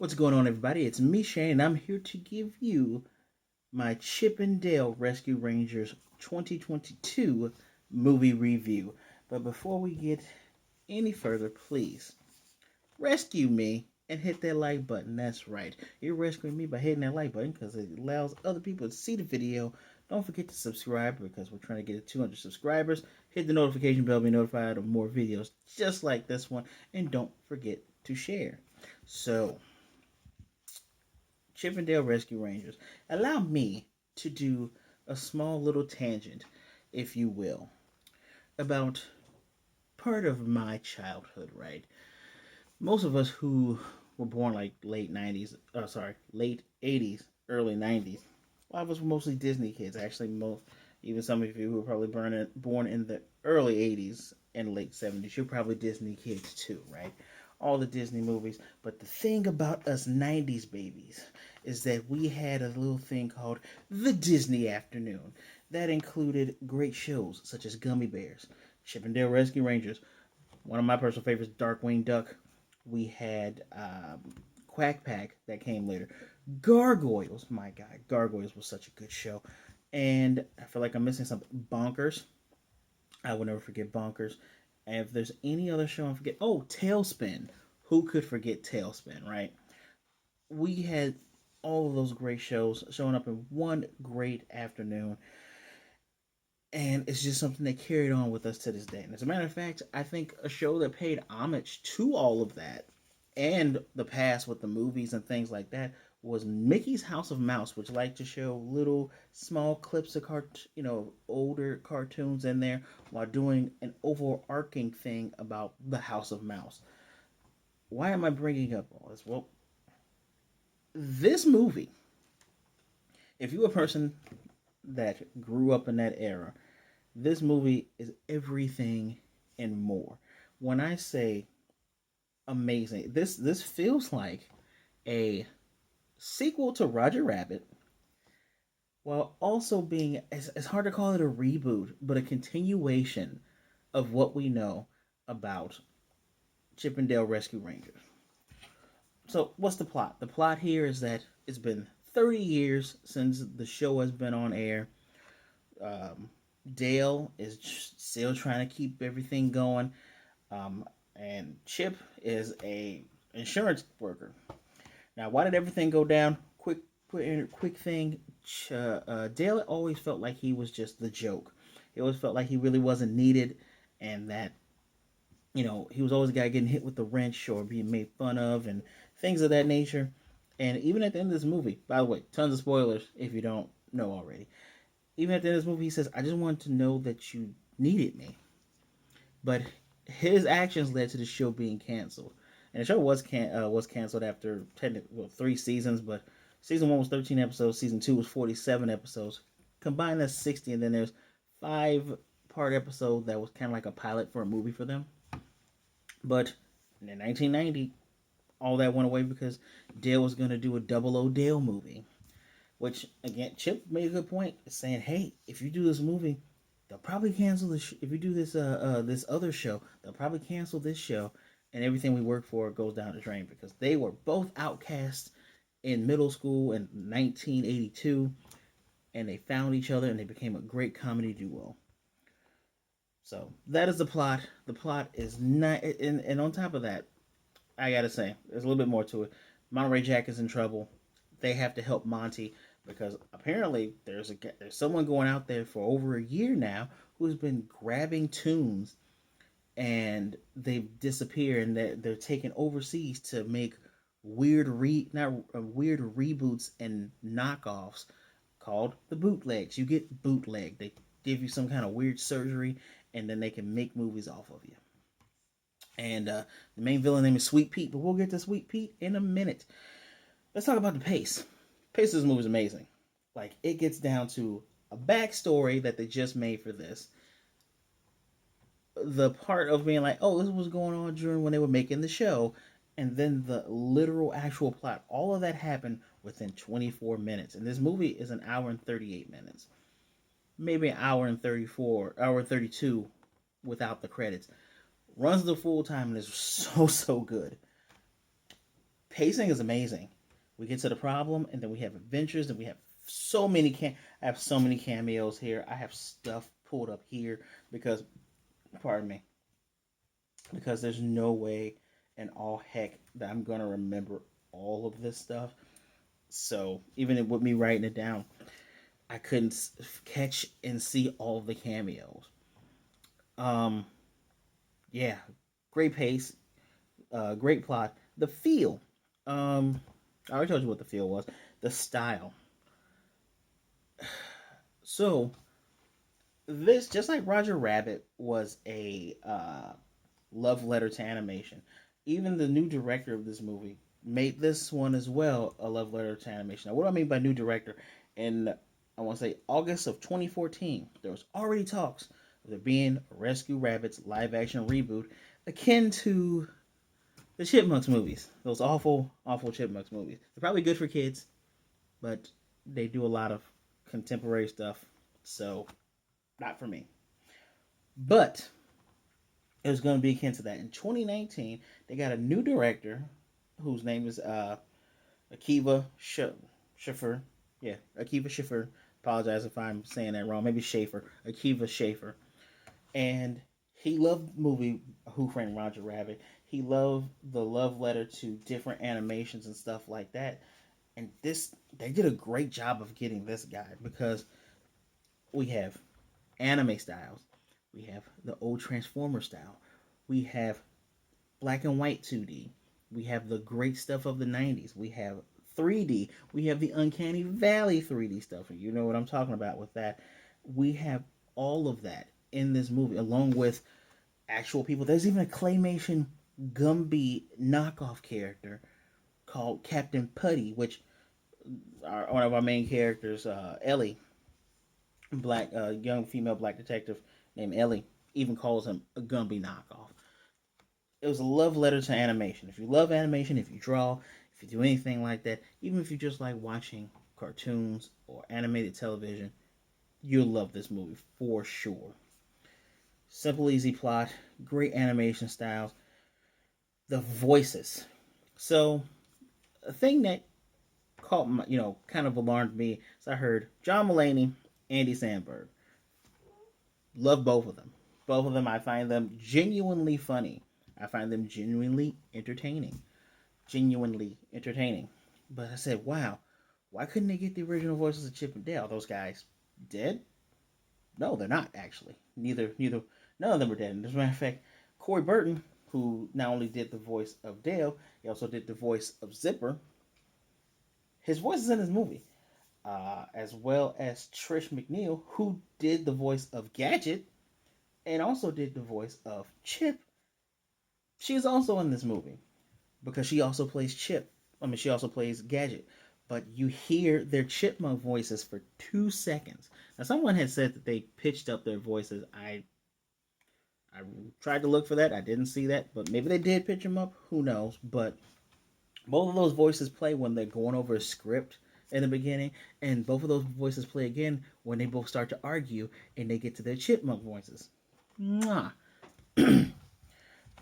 What's going on, everybody? It's me, Shane, and I'm here to give you my Chip and Dale Rescue Rangers 2022 movie review. But before we get any further, please rescue me and hit that like button. That's right. You're rescuing me by hitting that like button because it allows other people to see the video. Don't forget to subscribe because we're trying to get to 200 subscribers. Hit the notification bell to be notified of more videos just like this one. And don't forget to share. So, Chip and Dale Rescue Rangers. Allow me to do a small little tangent, if you will, about part of my childhood, right? Most of us who were born like late 80s, early 90s, a lot of us were mostly Disney kids. Actually, even some of you who were probably born in the early 80s and late 70s, you're probably Disney kids too, right? All the Disney movies. But the thing about us 90s babies is that we had a little thing called the Disney Afternoon. That included great shows such as Gummy Bears, Chip and Dale Rescue Rangers, one of my personal favorites, Darkwing Duck. We had Quack Pack that came later. Gargoyles, my God, Gargoyles was such a good show. And I feel like I'm missing something. Bonkers, I will never forget Bonkers. And if there's any other show I forget, oh, Tailspin. Who could forget Tailspin, right? We had all of those great shows showing up in one great afternoon. And it's just something that carried on with us to this day. And as a matter of fact, I think a show that paid homage to all of that and the past with the movies and things like that was Mickey's House of Mouse, which liked to show little small clips of older cartoons in there while doing an overarching thing about the House of Mouse. Why am I bringing up all this? Well, this movie, if you're a person that grew up in that era, this movie is everything and more. When I say amazing, this feels like a sequel to Roger Rabbit, while also being it's hard to call it a reboot, but a continuation of what we know about Chip and Dale Rescue Rangers. So, what's the plot? The plot here is that it's been 30 years since the show has been on air. Um, Dale is still trying to keep everything going, and Chip is a insurance worker. Now, why did everything go down? Quick thing. Dale always felt like he was just the joke. He always felt like he really wasn't needed, and that he was always the guy getting hit with the wrench or being made fun of and things of that nature. And even at the end of this movie, by the way, tons of spoilers if you don't know already. Even at the end of this movie, he says, "I just wanted to know that you needed me." But his actions led to the show being canceled, and the show was canceled after 3 seasons. But season 1 was 13 episodes, season 2 was 47 episodes. Combined, that's 60, and then there's 5 part episode that was kind of like a pilot for a movie for them. But in 1990, all that went away because Dale was going to do a Double O Dale movie. Which, again, Chip made a good point, saying, "Hey, if you do this movie, they'll probably cancel this. If you do this other show, they'll probably cancel this show, and everything we work for goes down the drain." Because they were both outcasts in middle school in 1982, and they found each other, and they became a great comedy duo. So that is the plot. The plot is not, and on top of that, I gotta say, there's a little bit more to it. Monterey Jack is in trouble. They have to help Monty because apparently there's someone going out there for over a year now who's been grabbing toons, and they've disappeared, and they're taken overseas to make weird not weird reboots and knockoffs called the bootlegs. You get bootleg. They give you some kind of weird surgery, and then they can make movies off of you. And the main villain name is Sweet Pete, but we'll get to Sweet Pete in a minute. Let's talk about the pace. Pace of this movie is amazing. Like, it gets down to a backstory that they just made for this. The part of being like, oh, this was going on during when they were making the show, and then the literal actual plot. All of that happened within 24 minutes. And this movie is an hour and 38 minutes. Maybe an hour and 32 without the credits. Runs the full time and is so good. Pacing is amazing. We get to the problem, and then we have adventures, and we have so many I have so many cameos here. I have stuff pulled up here because, pardon me, because there's no way in all heck that I'm gonna remember all of this stuff. So even with me writing it down, I couldn't catch and see all of the cameos. Um, yeah, great pace, great plot. The feel, I already told you what the feel was. The style. So this, just like Roger Rabbit, was a love letter to animation. Even the new director of this movie made this one as well a love letter to animation. Now, what do I mean by new director? In I want to say August of 2014, there was already talks of there being a Rescue Rabbits live action reboot akin to the Chipmunks movies. Those awful, awful Chipmunks movies. They're probably good for kids, but they do a lot of contemporary stuff, so not for me. But it was going to be akin to that. In 2019, they got a new director whose name is Akiva Schiffer. Yeah, Akiva Schiffer. Apologize if I'm saying that wrong. Maybe Schaefer. Akiva Schaefer. And he loved the movie Who Framed Roger Rabbit. He loved the love letter to different animations and stuff like that. And this, they did a great job of getting this guy because we have anime styles. We have the old Transformer style. We have black and white 2D. We have the great stuff of the 90s. We have 3D. We have the Uncanny Valley 3D stuff. You know what I'm talking about with that. We have all of that in this movie, along with actual people. There's even a claymation Gumby knockoff character called Captain Putty, which one of our main characters, Ellie, young female black detective named Ellie, even calls him a Gumby knockoff. It was a love letter to animation. If you love animation, if you draw, if you do anything like that, even if you just like watching cartoons or animated television, you'll love this movie for sure. Simple, easy plot, great animation styles, the voices. So, a thing that caught my, kind of alarmed me is I heard John Mulaney, Andy Samberg. Love both of them. Both of them, I find them genuinely funny. I find them genuinely entertaining. Genuinely entertaining. But I said, wow, why couldn't they get the original voices of Chip and Dale? Those guys dead? No, they're not actually. None of them are dead. As a matter of fact, Corey Burton, who not only did the voice of Dale, he also did the voice of Zipper. His voice is in this movie. As well as Trish McNeil, who did the voice of Gadget and also did the voice of Chip. She's also in this movie because she also plays Chip. She also plays Gadget. But you hear their chipmunk voices for 2 seconds. Now, someone had said that they pitched up their voices. I tried to look for that. I didn't see that. But maybe they did pitch them up. Who knows? But both of those voices play when they're going over a script in the beginning. And both of those voices play again when they both start to argue and they get to their chipmunk voices. Mwah.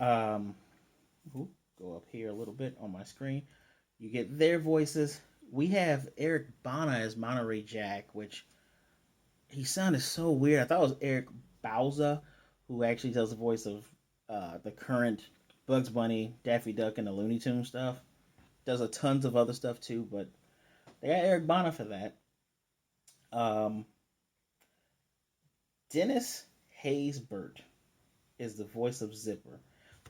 Go up here a little bit on my screen. You get their voices. We have Eric Bana as Monterey Jack, which he sounded so weird. I thought it was Eric Bauza, who actually does the voice of the current Bugs Bunny, Daffy Duck, and the Looney Tunes stuff. Does a tons of other stuff too, but they got Eric Bana for that. Dennis Haysbert is the voice of Zipper.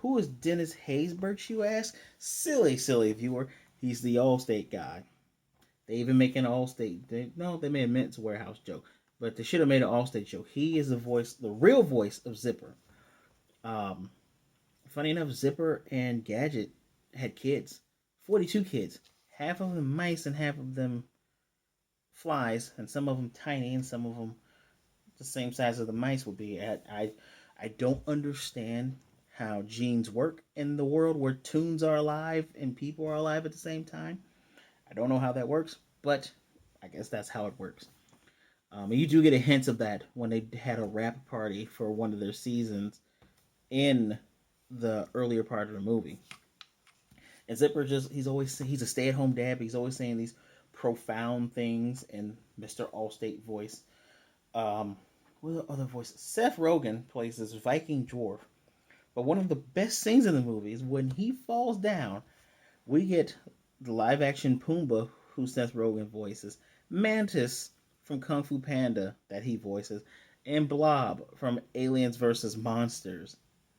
Who is Dennis Haysbert, you ask? Silly, silly viewer. He's the Allstate guy. They even make an Allstate. They made a Men's Warehouse joke, but they should have made an Allstate joke. He is the real voice of Zipper. Funny enough, Zipper and Gadget had kids. 42 kids. Half of them mice and half of them flies, and some of them tiny and some of them the same size as the mice would be. I don't understand how genes work in the world where toons are alive and people are alive at the same time. I don't know how that works, but I guess that's how it works. And you do get a hint of that when they had a rap party for one of their seasons in the earlier part of the movie. And Zipper he's a stay-at-home dad, but he's always saying these profound things in Mr. Allstate voice. Um, what are the other voices? Seth Rogen plays this Viking dwarf. But one of the best scenes in the movie is when he falls down. We get the live-action Pumbaa, who Seth Rogen voices, Mantis from Kung Fu Panda that he voices, and Blob from Aliens vs. Monsters.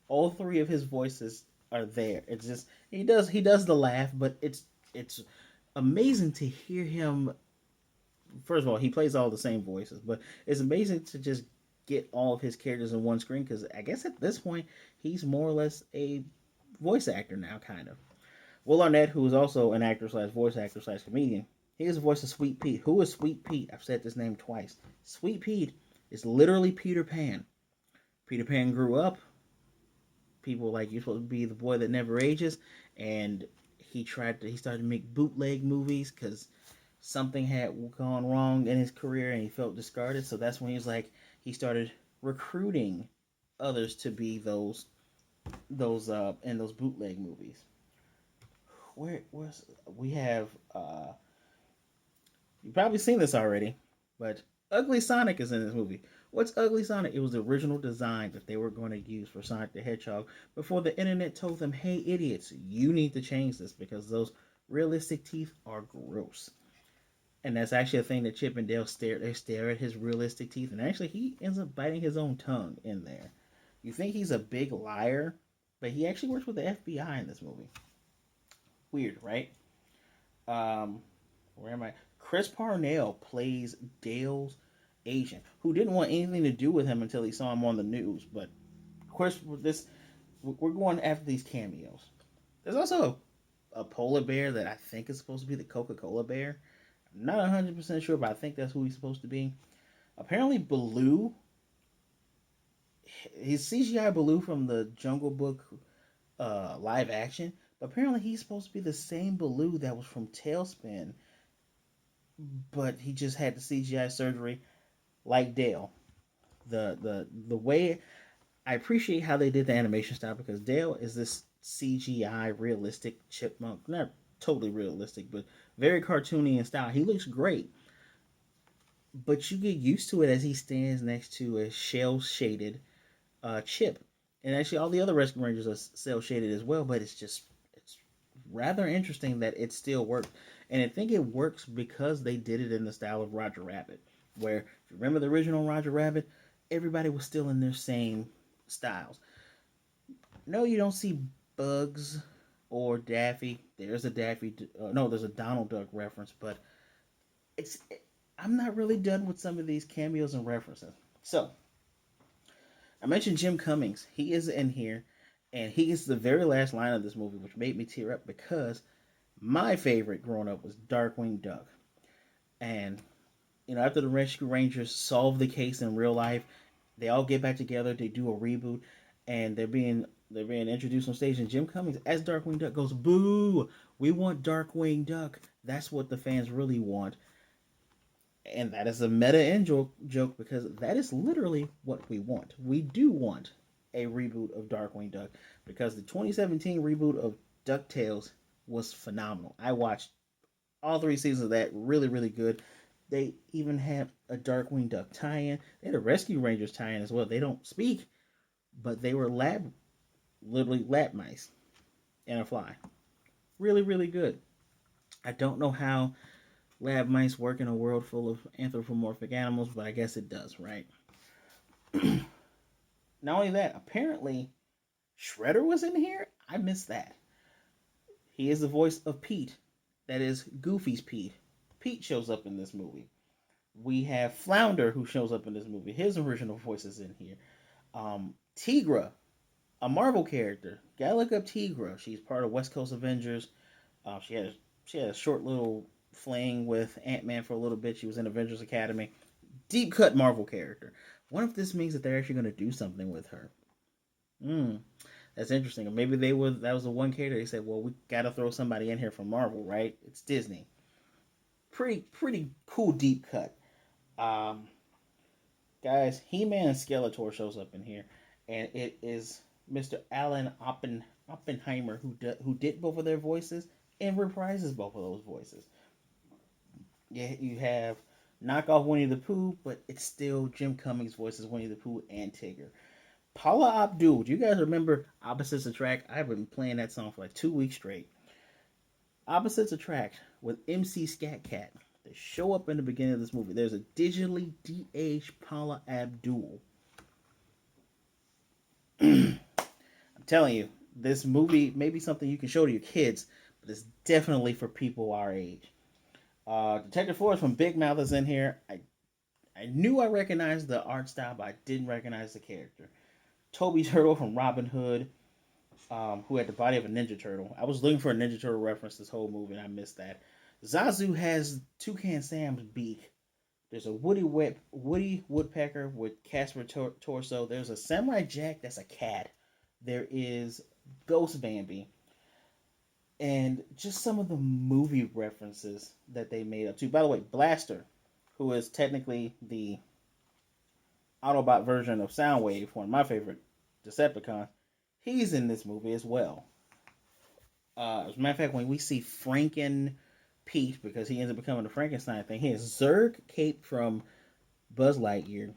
All three of his voices are there. It's just he does the laugh, but it's amazing to hear him. First of all, he plays all the same voices, but it's amazing to just get all of his characters in one screen because I guess at this point he's more or less a voice actor now, kind of. Will Arnett, who is also an actor slash voice actor slash comedian, he is the voice of Sweet Pete. Who is Sweet Pete? I've said this name twice. Sweet Pete is literally Peter Pan. Peter Pan grew up. People were like, you're supposed to be the boy that never ages, and he started to make bootleg movies because something had gone wrong in his career and he felt discarded. So that's when he started recruiting others to be those in those bootleg movies. Where's we have you've probably seen this already, but Ugly Sonic is in this movie. What's Ugly Sonic? It was the original design that they were going to use for Sonic the Hedgehog before the internet told them, hey idiots, you need to change this because those realistic teeth are gross. And that's actually a thing that Chip and Dale stare at his realistic teeth, and actually he ends up biting his own tongue in there. You think he's a big liar, but he actually works with the FBI in this movie. Weird, right? Where am I? Chris Parnell plays Dale's agent, who didn't want anything to do with him until he saw him on the news. But of course, we're going after these cameos. There's also a polar bear that I think is supposed to be the Coca-Cola bear. I'm not 100% sure, but I think that's who he's supposed to be. Apparently, Baloo. He's CGI Baloo from the Jungle Book live action. But apparently, he's supposed to be the same Baloo that was from Tailspin, but he just had the CGI surgery like Dale. The way I appreciate how they did the animation style because Dale is this CGI realistic chipmunk, not totally realistic, but very cartoony in style. He looks great, but you get used to it as he stands next to a shell shaded Chip, and actually all the other Rescue Rangers are cell shaded as well. But it's rather interesting that it still works, and I think it works because they did it in the style of Roger Rabbit, where if you remember the original Roger Rabbit, everybody was still in their same styles. No, you don't see Bugs or Daffy. There's a Daffy. No, there's a Donald Duck reference, but it's. I'm not really done with some of these cameos and references. So I mentioned Jim Cummings. He is in here, and he is the very last line of this movie, which made me tear up because my favorite growing up was Darkwing Duck. And after the Rescue Rangers solve the case in real life, they all get back together. They do a reboot, and they're being introduced on stage. And Jim Cummings as Darkwing Duck goes, "Boo! We want Darkwing Duck. That's what the fans really want." And that is a meta in joke because that is literally what we want. We do want a reboot of Darkwing Duck because the 2017 reboot of DuckTales was phenomenal. I watched all three seasons of that. Really, really good. They even had a Darkwing Duck tie-in. They had a Rescue Rangers tie-in as well. They don't speak, but they were literally lab mice and a fly. Really, really good. I don't know how lab mice work in a world full of anthropomorphic animals, but I guess it does, right? Not only that, apparently Shredder was in here. I missed that. He is the voice of Pete. That is Goofy's Pete. Pete shows up in this movie. We have Flounder who shows up in this movie. His original voice is in here. Tigra, a Marvel character. Gotta look up Tigra. She's part of West Coast Avengers. She had a short little fling with Ant-Man for a little bit. She was in Avengers Academy. Deep cut Marvel character. What if this means that they're actually going to do something with her? That's interesting. Or maybe that was the one character they said, well, we got to throw somebody in here from Marvel, right? It's Disney. Pretty cool deep cut. Guys, He-Man and Skeletor shows up in here, and it is Mr. Alan Oppenheimer, who did both of their voices and reprises both of those voices. Yeah, you have knockoff Winnie the Pooh, but it's still Jim Cummings voices Winnie the Pooh and Tigger. Paula Abdul, do you guys remember Opposites Attract? I've been playing that song for like 2 weeks straight. Opposites Attract with MC Scat Cat. They show up in the beginning of this movie. There's a digitally de-aged Paula Abdul. I'm telling you, this movie may be something you can show to your kids, but it's definitely for people our age. Detective Forrest from Big Mouth is in here. I knew I recognized the art style, but I didn't recognize the character. Toby Turtle from Robin Hood, who had the body of a Ninja Turtle. I was looking for a Ninja Turtle reference this whole movie, and I missed that. Zazu has Toucan Sam's beak. There's a Woody Woodpecker with Casper torso. There's a Samurai Jack that's a cat. There is Ghost Bambi. And just some of the movie references that they made up to. By the way, Blaster, who is technically the Autobot version of Soundwave, one of my favorite Decepticons, he's in this movie as well. As a matter of fact, when we see Franken Pete, because he ends up becoming the Frankenstein thing, he has Zurg cape from Buzz Lightyear.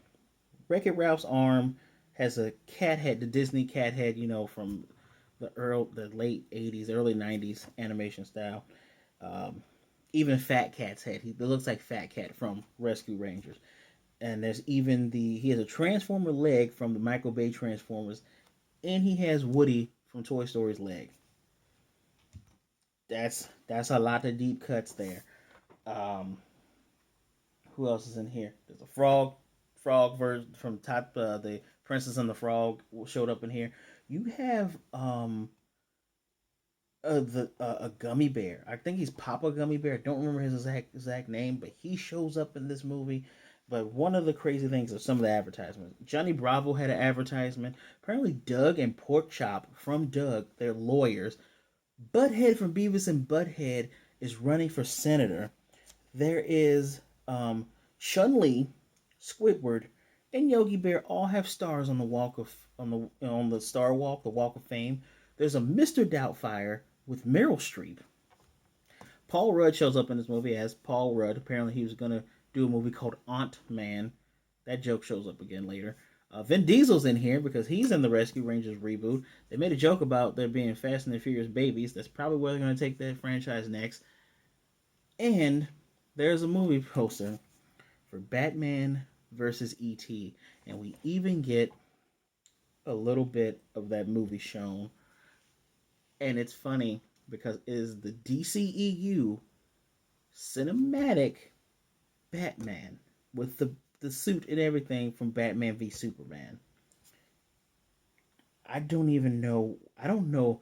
Wreck-It Ralph's arm has a cat head, the Disney cat head, from the late 80s, early 90s animation style. Even Fat Cat's head. It looks like Fat Cat from Rescue Rangers. And there's even he has a Transformer leg from the Michael Bay Transformers, and he has Woody from Toy Story's leg. That's a lot of deep cuts there. Um, who else is in here? There's a frog version from top. The Princess and the Frog showed up in here. You have a gummy bear. I think he's Papa Gummy Bear. I don't remember his exact name, but he shows up in this movie. But one of the crazy things are some of the advertisements. Johnny Bravo had an advertisement. Apparently, Doug and Porkchop from Doug, they're lawyers. Butthead from Beavis and Butthead is running for senator. There is Chun-Li, Squidward, and Yogi Bear all have stars on the on the Star Walk, the Walk of Fame. There's a Mr. Doubtfire with Meryl Streep. Paul Rudd shows up in this movie as Paul Rudd. Apparently, he was gonna do a movie called Aunt Man. That joke shows up again later. Vin Diesel's in here because he's in the Rescue Rangers reboot. They made a joke about there being Fast and the Furious babies. That's probably where they're going to take that franchise next. And there's a movie poster for Batman versus E.T. And we even get a little bit of that movie shown. And it's funny because it is the DCEU cinematic Batman with the suit and everything from Batman v Superman. I don't even know. I don't know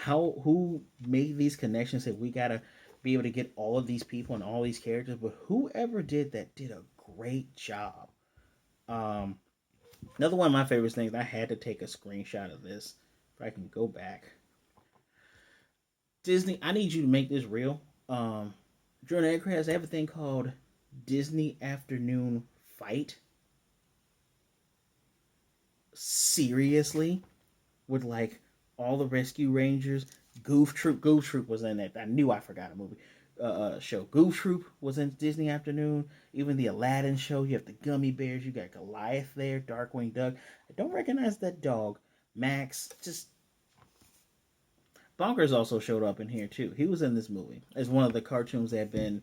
who made these connections. Said we gotta be able to get all of these people and all these characters, but whoever did that did a great job. Another one of my favorite things. I had to take a screenshot of this. If I can go back, Disney. I need you to make this real. During the aircraft, they have a thing called Disney Afternoon Fight. Seriously, with like all the Rescue Rangers, Goof Troop was in it. I knew I forgot a movie show. Goof Troop was in Disney Afternoon. Even the Aladdin show. You have the Gummy Bears. You got Goliath there. Darkwing Duck. I don't recognize that dog. Max. Just Bonkers also showed up in here too. He was in this movie as one of the cartoons that had been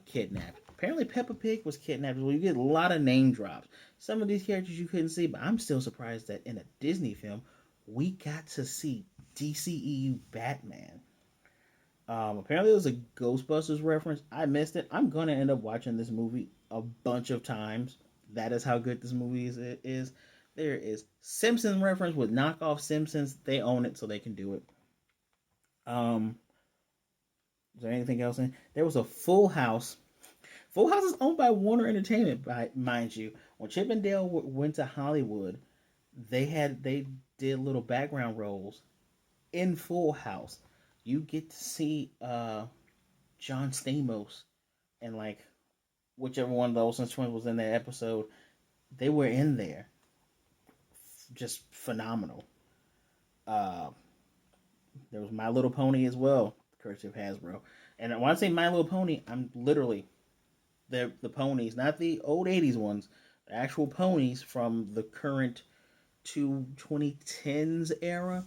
kidnapped. Apparently, Peppa Pig was kidnapped. Well, you get a lot of name drops. Some of these characters you couldn't see, but I'm still surprised that in a Disney film, we got to see DCEU Batman. Apparently, there was a Ghostbusters reference. I missed it. I'm going to end up watching this movie a bunch of times. That is how good this movie is. There is Simpsons reference with knockoff Simpsons. They own it, so they can do it. Is there anything else in? There was a Full House. Full House is owned by Warner Entertainment, mind you. When Chip and Dale went to Hollywood, they did little background roles in Full House. You get to see John Stamos and like whichever one of the Olsen twins was in that episode. They were in there, just phenomenal. There was My Little Pony as well, courtesy of Hasbro. And when I say My Little Pony, I'm literally the ponies, not the old '80s ones, the actual ponies from the current to 2010s era.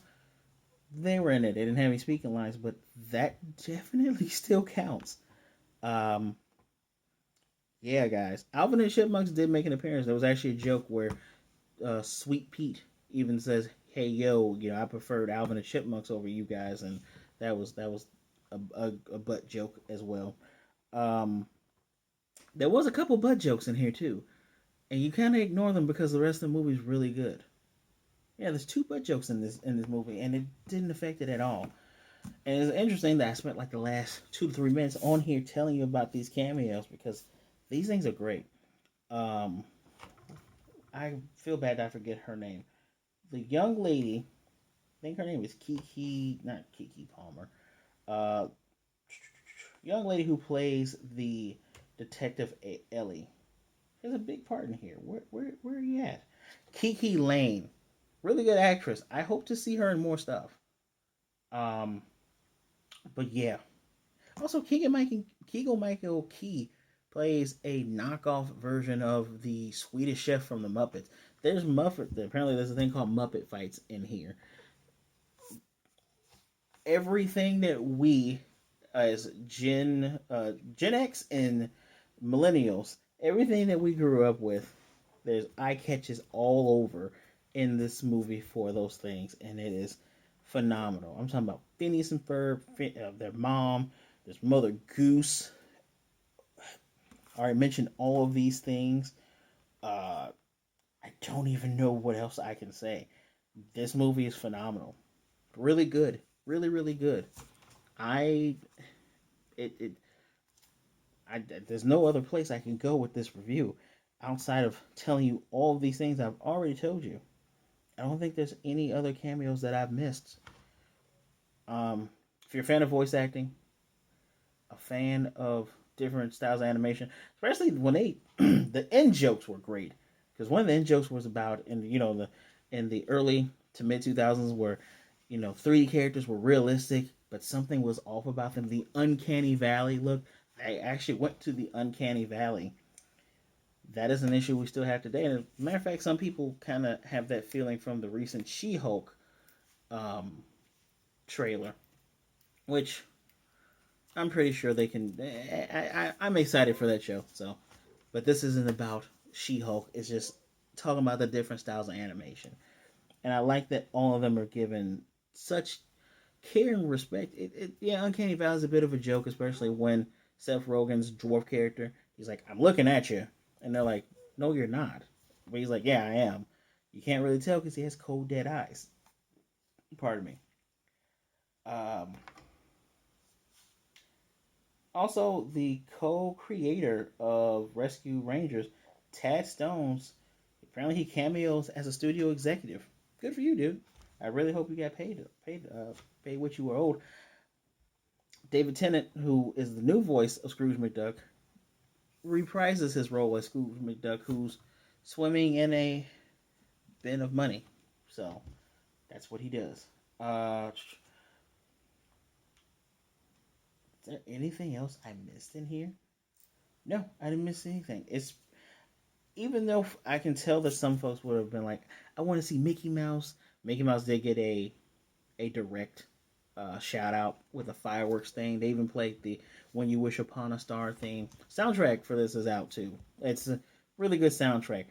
They were in it. They didn't have any speaking lines, but that definitely still counts. Um, yeah, guys. Alvin and Chipmunks did make an appearance. There was actually a joke where Sweet Pete even says, "Hey, yo, I preferred Alvin and Chipmunks over you guys," and that was a butt joke as well. Um, there was a couple butt jokes in here too, and you kind of ignore them because the rest of the movie is really good. Yeah, there's two butt jokes in this movie, and it didn't affect it at all. And it's interesting that I spent like the last 2 to 3 minutes on here telling you about these cameos because these things are great. Um, I feel bad that I forget her name. The young lady, I think her name is Kiki, not Kiki Palmer. Uh, young lady who plays the detective Ellie has a big part in here. Where are you at? Kiki Lane, really good actress. I hope to see her in more stuff. Um, but yeah. Also, Keegan Michael Key plays a knockoff version of the Swedish Chef from the Muppets. There's Muppet. Apparently, there's a thing called Muppet fights in here. Everything that we, as Gen X and millennials, everything that we grew up with, there's eye catches all over in this movie for those things, and it is phenomenal. I'm talking about Phineas and Ferb, their mom, there's Mother Goose. I already mentioned all of these things. Uh, I don't even know what else I can say. This movie is phenomenal, really good, really really good. I it, it there's no other place I can go with this review outside of telling you all of these things I've already told you. I don't think there's any other cameos that I've missed. If you're a fan of voice acting, a fan of different styles of animation, especially when they the end jokes were great because one of the end jokes was about in the early to mid 2000s where 3D characters were realistic but something was off about them. The uncanny valley look. They actually went to the uncanny valley. That is an issue we still have today. And as a matter of fact, some people kind of have that feeling from the recent She-Hulk um, trailer, which I'm pretty sure they can. I'm excited for that show. So, but this isn't about She-Hulk. It's just talking about the different styles of animation, and I like that all of them are given such care and respect. Yeah, Uncanny Valley is a bit of a joke, especially when Seth Rogen's dwarf character, he's like, "I'm looking at you," and they're like, "No, you're not." But he's like, "Yeah, I am." You can't really tell because he has cold, dead eyes. Pardon me. Um, Also, the co-creator of Rescue Rangers, Tad Stones, apparently he cameos as a studio executive. Good for you, dude. I really hope you got paid what you were owed. David Tennant, who is the new voice of Scrooge McDuck, reprises his role as Scrooge McDuck, who's swimming in a bin of money. So that's what he does. Is there anything else I missed in here? No, I didn't miss anything. It's even though I can tell that some folks would have been like, I want to see Mickey Mouse. Mickey Mouse did get a direct shout out with a fireworks thing. They even played the "When You Wish Upon a Star" theme. Soundtrack for this is out too. It's a really good soundtrack.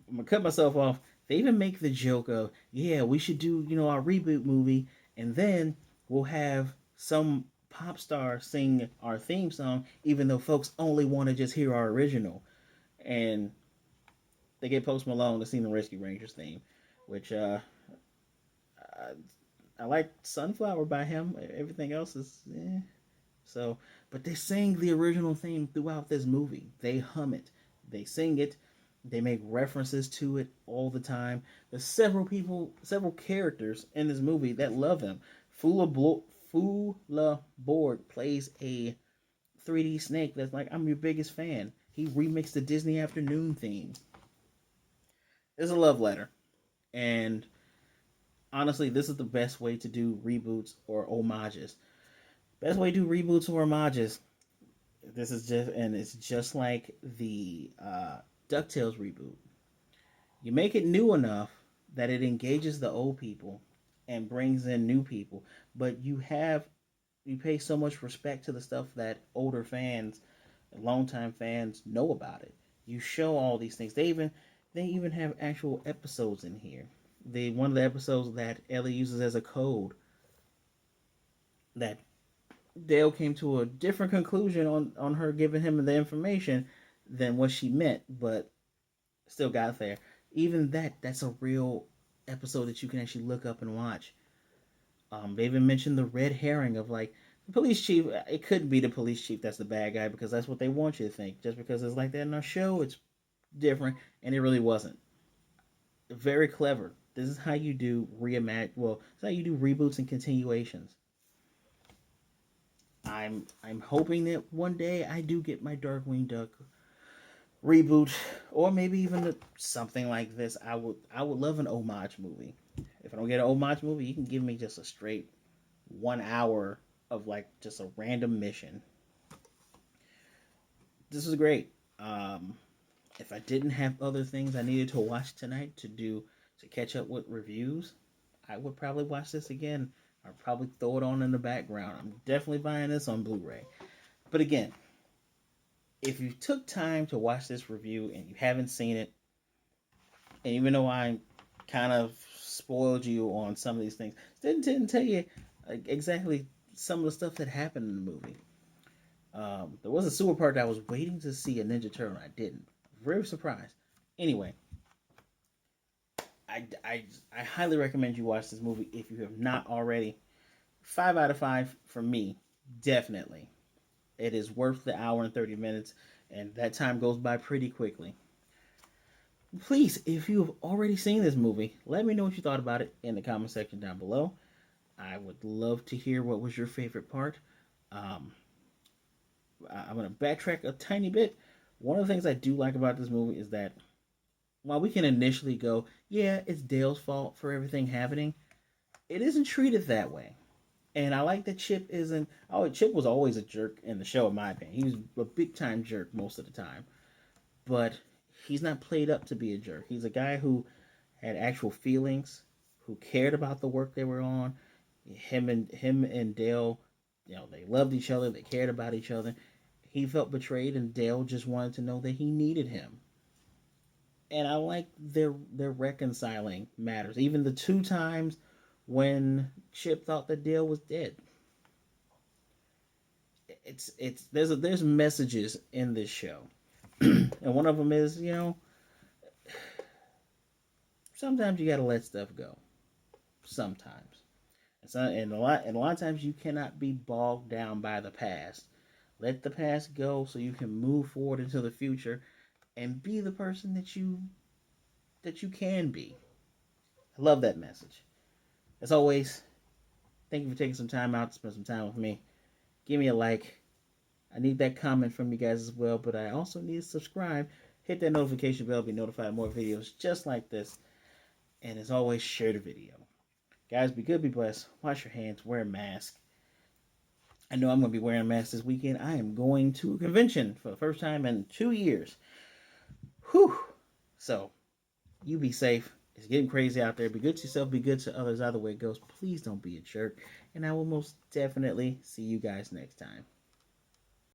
I'm gonna cut myself off. They even make the joke of, yeah, we should do our reboot movie, and then we'll have some pop star sing our theme song, even though folks only want to just hear our original. And they get Post Malone to sing the Rescue Rangers theme, which I, I like Sunflower by him. Everything else is so, but they sing the original theme throughout this movie. They hum it, they sing it, they make references to it all the time. There's several characters in this movie that love them. Fula Borg plays a 3D snake that's like, I'm your biggest fan. He remixed the Disney Afternoon theme. It's a love letter, and honestly, this is the best way to do reboots or homages. Best way to do reboots or homages. This is just, and it's just like the DuckTales reboot. You make it new enough that it engages the old people and brings in new people, but you pay so much respect to the stuff that older fans, longtime fans know about it. You show all these things. They even have actual episodes in here. One of the episodes that Ellie uses as a code that Dale came to a different conclusion on her giving him the information than what she meant, but still got there. Even that's a real episode that you can actually look up and watch. They even mentioned the red herring of like the police chief. It couldn't be the police chief that's the bad guy because that's what they want you to think. Just because it's like that in our show, it's different, and it really wasn't. Very clever. This is how you do reimagine. Well, it's how you do reboots and continuations. I'm hoping that one day I do get my Darkwing Duck reboot, or maybe even something like this. I would love an homage movie. If I don't get an homage movie, you can give me just a straight 1 hour of like just a random mission. This is great. If I didn't have other things I needed to watch tonight to catch up with reviews, I would probably watch this again. I'd probably throw it on in the background. I'm definitely buying this on Blu-ray. But again, if you took time to watch this review and you haven't seen it, and even though I kind of spoiled you on some of these things, didn't tell you exactly some of the stuff that happened in the movie. There was a super part that I was waiting to see a Ninja Turtle, and I didn't. Very surprised. Anyway, I highly recommend you watch this movie if you have not already. 5 out of 5 for me, definitely. It is worth the hour and 30 minutes, and that time goes by pretty quickly. Please, if you have already seen this movie, let me know what you thought about it in the comment section down below. I would love to hear what was your favorite part. Um, I'm going to backtrack a tiny bit. One of the things I do like about this movie is that while we can initially go, yeah, it's Dale's fault for everything happening, it isn't treated that way. And I like that Chip isn't. Oh, Chip was always a jerk in the show, in my opinion. He was a big time jerk most of the time. But he's not played up to be a jerk. He's a guy who had actual feelings, who cared about the work they were on. Him and Dale, they loved each other. They cared about each other. He felt betrayed, and Dale just wanted to know that he needed him. And I like their reconciling matters. Even the 2 times when Chip thought that Dale was dead. There's messages in this show, and one of them is sometimes you gotta let stuff go. Sometimes, and a lot of times you cannot be bogged down by the past. Let the past go so you can move forward into the future and be the person that you can be. I love that message. As always, thank you for taking some time out to spend some time with me. Give me a like. I need that comment from you guys as well, but I also need to subscribe. Hit that notification bell to be notified of more videos just like this. And as always, share the video. Guys, be good, be blessed. Wash your hands, wear a mask. I know I'm going to be wearing a mask this weekend. I am going to a convention for the first time in 2 years. Whew. So, you be safe. It's getting crazy out there. Be good to yourself. Be good to others. Either way it goes, please don't be a jerk. And I will most definitely see you guys next time.